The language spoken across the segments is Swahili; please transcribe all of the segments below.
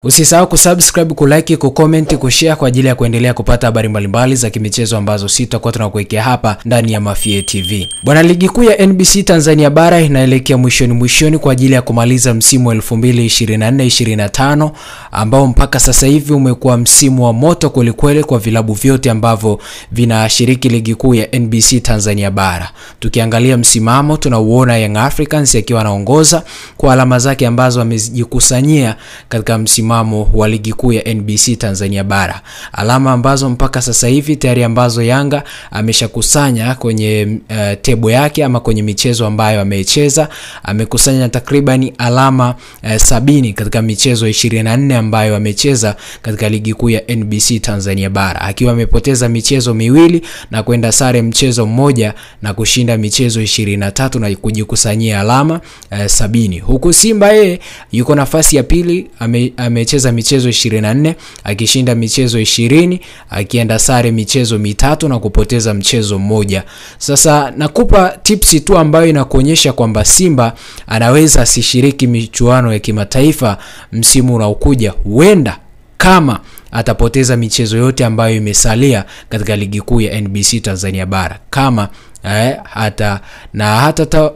Usisahau kusubscribe, kulike, kucomment, kushare kwa ajili ya kuendelea kupata habari mbalimbali za kimichezo ambazo sitakuwa tunakuwekea hapa ndani ya Mafie TV. Bwana, ligi kuu ya NBC Tanzania bara inaelekea mwishoni kwa ajili ya kumaliza msimu wa 2024-25 ambao mpaka sasa hivi umekuwa msimu wa moto kweli kwa vilabu vyote ambavyo vinashiriki ligi kuu ya NBC Tanzania bara. Tukiangalia msimamo tunauona Young Africans yakiwa anaongoza kwa alama zake ambazo amejikusanyia katika msimamo wa ligi kuu ya NBC Tanzania bara. Alama ambazo mpaka sasa hivi tayari ambazo Yanga ameshakusanya kwenye tebo yake ama kwenye michezo ambayo amecheza, amekusanya takriban alama 70 katika michezo 24 ambayo amecheza katika ligi kuu ya NBC Tanzania bara, akiwa amepoteza michezo miwili na kwenda sare mchezo mmoja na kushinda michezo 23 na kujikusanyia alama 70. Huku Simba yeye yuko nafasi ya pili, amecheza michezo 24, akishinda michezo 20, akienda sare michezo mitatu na kupoteza mchezo mmoja. Sasa nakupa tips tu ambayo inakuonyesha kwamba Simba anaweza asishiriki michuano ya kimataifa msimu unaokuja, huenda kama atapoteza michezo yote ambayo imesalia katika ligi kuu ya NBC Tanzania bara. Kama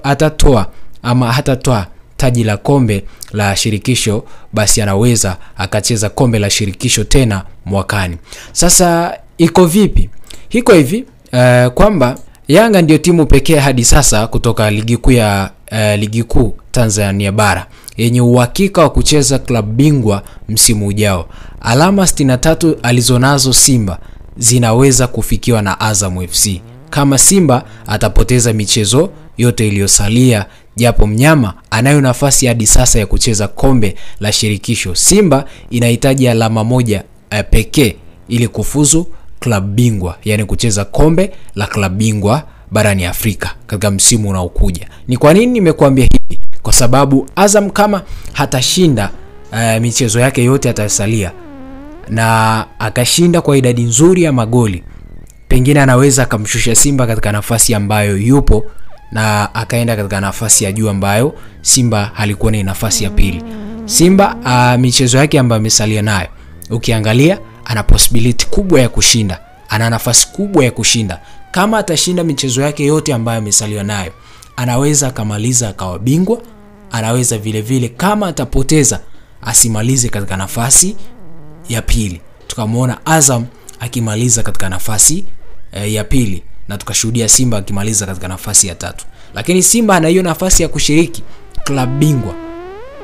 hatatoa taji la kombe la shirikisho, basi anaweza akacheza kombe la shirikisho tena mwakani. Sasa iko vipi? Hiko hivi kwamba Yanga ndio timu pekee hadi sasa kutoka ligi kuu Tanzania bara yenye uhakika wa kucheza klabu bingwa msimu ujao. Alama 63 alizonazo Simba zinaweza kufikiwa na Azam FC kama Simba atapoteza michezo yote iliyosalia, japo mnyama anayo nafasi hadi sasa ya kucheza kombe la shirikisho. Simba inahitaji alama moja pekee ili kufuzu klabu bingwa, yani kucheza kombe la klabu bingwa barani Afrika katika msimu unaokuja. Ni kwa nini nimekuambia hivi? Kwa sababu Azam kama hatashinda michezo yake yote atasalia na akashinda kwa idadi nzuri ya magoli, pengine anaweza akamshusha Simba katika nafasi ambayo yupo na akaenda katika nafasi ya juu ambayo Simba halikuwa ni nafasi ya pili. Simba michezo yake ambayo amesalia nayo, ukiangalia ana possibility kubwa ya kushinda, ana nafasi kubwa ya kushinda. Kama atashinda michezo yake yote ambayo amesalia nayo, anaweza akamaliza akawa bingwa. Anaweza vile kama atapoteza asimalize katika nafasi ya pili, tukamuona Azam akimaliza katika nafasi ya pili na tukashuhudia Simba akimaliza katika nafasi ya tatu. Lakini Simba ana hiyo nafasi ya kushiriki klabu bingwa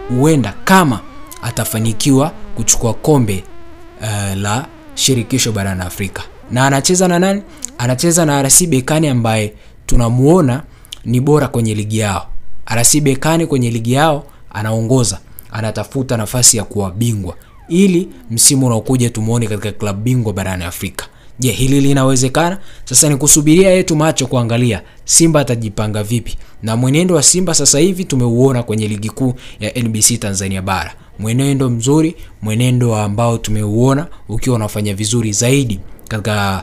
huenda kama atafanikiwa kuchukua kombe la shirikisho barani Afrika. Na anacheza na nani? Anacheza na RC Berkane ambaye tunamuona ni bora kwenye ligi yao. RC Berkane kwenye ligi yao anaongoza, anatafuta nafasi ya kuwa bingwa ili msimu unaokuja tumuone katika klabu bingwa barani Afrika. Je, hili linawezekana? Sasa ni kusubiria yetu macho kuangalia Simba atajipanga vipi. Na mwenendo wa Simba sasa hivi tumeuona kwenye ligi kuu ya NBC Tanzania bara. Mwenendo mzuri, mwenendo ambao tumeuona ukiwa unafanya vizuri zaidi katika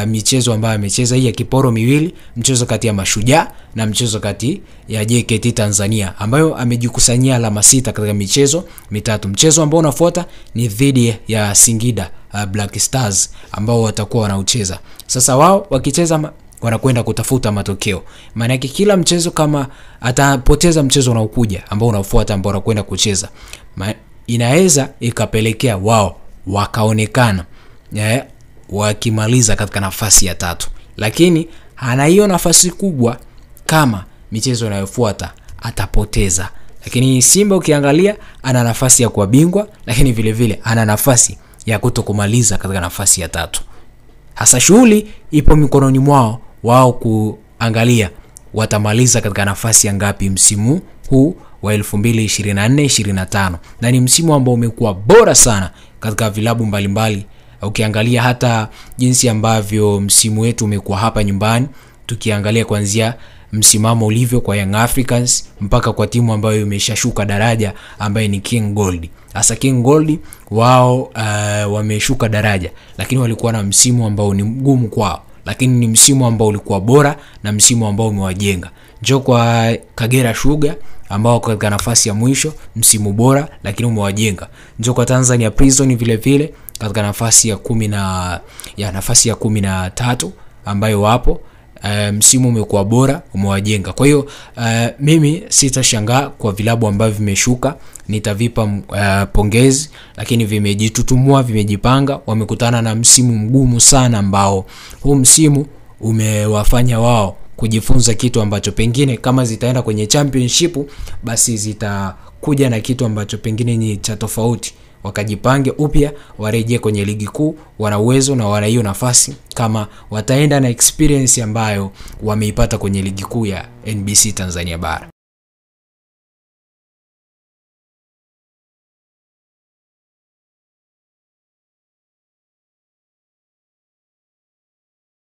michezo ambayo amecheza hii ya kiporo miwili, mchezo kati ya Mashujaa na mchezo kati ya JKT Tanzania ambayo amejikusanyia alama 6 katika michezo mitatu. Mchezo ambao unafuata ni dhidi ya Singida Black Stars ambao watakuwa wanaucheza. Sasa wao wakicheza wanakwenda kutafuta matokeo. Maana yake kila mchezo kama atapoteza mchezo unaokuja ambao unafuata ambao wanakwenda kucheza, inaweza ikapelekea wao wakaonekana wakimaliza katika nafasi ya tatu. Lakini ana hiyo nafasi kubwa kama michezo inayofuata atapoteza. Lakini Simba ukiangalia ana nafasi ya kuwa bingwa, lakini vile ana nafasi ya kutokumaliza katika nafasi ya tatu. Hasa shughuli ipo mikononi mwao wao kuangalia watamaliza katika nafasi ya ngapi msimu huu wa 2024-25. Na ni msimu ambao umekuwa bora sana katika vilabu mbalimbali. Ukiangalia hata jinsi ambavyo msimu wetu umekuwa hapa nyumbani, tukiangalia kuanzia msimamo ulivyo kwa Young Africans mpaka kwa timu ambayo imeshashuka daraja ambayo ni King Gold. Hasa King Gold wao wameshuka daraja, lakini walikuwa na msimu ambao ni mgumu kwao, lakini ni msimu ambao ulikuwa bora na msimu ambao umewajenga. Njoo kwa Kagera Sugar ambao wako katika nafasi ya mwisho, msimu bora lakini umewajenga. Njoo kwa Tanzania Prison vile vile katika nafasi ya nafasi ya 13 ambayo wapo, msimu umekuwa bora, umewajenga. Kwa hiyo mimi sitashangaa kwa vilabu ambavyo vimeshuka, nitavipa pongezi, lakini vimejitutumua, vimejipanga, wamekutana na msimu mgumu sana ambao huu msimu umewafanya wao kujifunza kitu ambacho pengine kama zitaenda kwenye championship basi zitakuja na kitu ambacho pengine ni cha tofauti, wakajipange upya, warejee kwenye ligi kuu. Wana uwezo na wana hiyo nafasi kama wataenda na experience ambayo wameipata kwenye ligi kuu ya NBC Tanzania Bara.